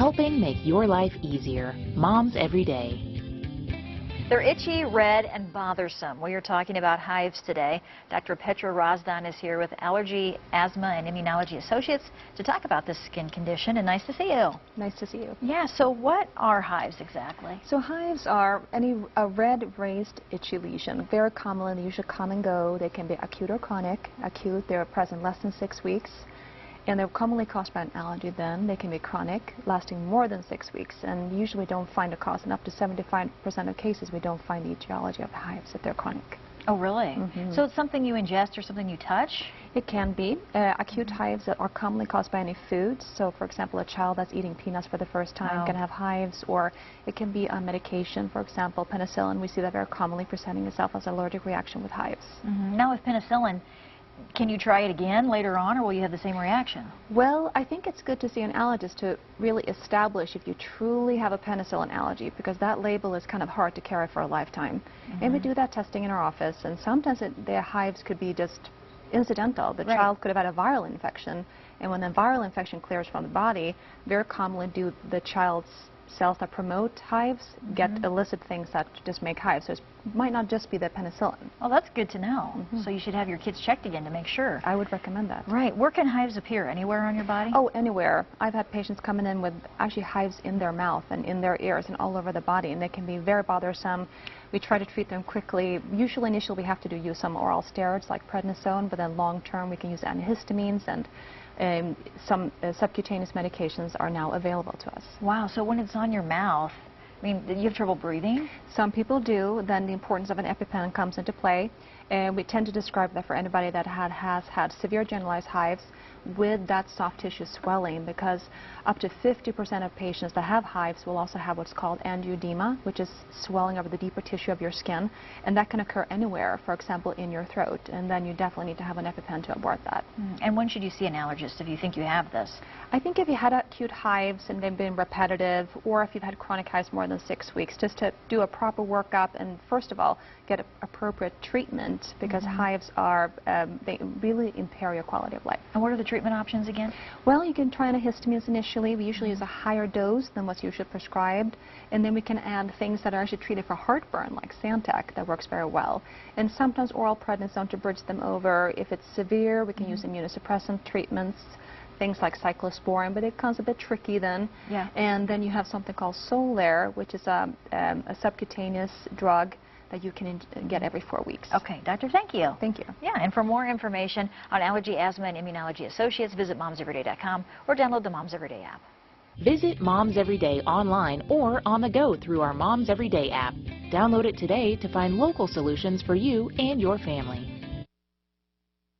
helping make your life easier. Moms Every Day. They're itchy, red, and bothersome. We are talking about hives today. Dr. Petra Razdan is here with Allergy, Asthma, and Immunology Associates to talk about this skin condition, and nice to see you. Nice to see you. Yeah, so what are hives exactly? So hives are a red raised itchy lesion. Very common, they usually come and go. They can be acute or chronic. Acute, they're present less than 6 weeks. And they're commonly caused by an allergy then. They can be chronic, lasting more than 6 weeks. And usually we don't find a cause. In up to 75% of cases, we don't find the etiology of the hives if they're chronic. Oh, really? Mm-hmm. So it's something you ingest or something you touch? It can be. Acute hives that are commonly caused by any foods. So, for example, a child that's eating peanuts for the first time can have hives. Or it can be a medication, for example, penicillin. We see that very commonly presenting itself as an allergic reaction with hives. Now with penicillin, can you try it again later on, or will you have the same reaction? Well, I think it's good to see an allergist to really establish if you truly have a penicillin allergy, because that label is kind of hard to carry for a lifetime. And we do that testing in our office, and sometimes the hives could be just incidental. The child could have had a viral infection, and when the viral infection clears from the body, very commonly do the child's cells that promote hives get illicit things that just make hives. So it might not just be the penicillin. Well, that's good to know. So you should have your kids checked again to make sure. I would recommend that. Right. Where can hives appear? Anywhere on your body? Oh, anywhere. I've had patients coming in with actually hives in their mouth and in their ears and all over the body, and they can be very bothersome. We try to treat them quickly. Usually, initially, we have to use some oral steroids like prednisone, but then long term, we can use antihistamines, and some subcutaneous medications are now available to us. Wow, so when it's on your mouth, I mean, do you have trouble breathing? Some people do. Then the importance of an EpiPen comes into play. And we tend to describe that for anybody that has had severe generalized hives with that soft tissue swelling, because up to 50% of patients that have hives will also have what's called angioedema, which is swelling over the deeper tissue of your skin, and that can occur anywhere, for example, in your throat, and then you definitely need to have an EpiPen to abort that. And when should you see an allergist if you think you have this? I think if you had acute hives and they've been repetitive, or if you've had chronic hives more than 6 weeks, just to do a proper workup and first of all get appropriate treatment, because hives are, they really impair your quality of life. And what are the treatment options again? Well, you can try antihistamines initially. We usually use a higher dose than what's usually prescribed, and then we can add things that are actually treated for heartburn, like Santac, that works very well. And sometimes oral prednisone to bridge them over. If it's severe, we can use immunosuppressant treatments, things like cyclosporin, but it becomes a bit tricky then. Yeah. And then you have something called Xolair, which is a subcutaneous drug that you can get every 4 weeks. Okay, doctor, thank you. Thank you. Yeah, and for more information on Allergy, Asthma, and Immunology Associates, visit momseveryday.com or download the Moms Everyday app. Visit Moms Every Day online or on the go through our Moms Every Day app. Download it today to find local solutions for you and your family.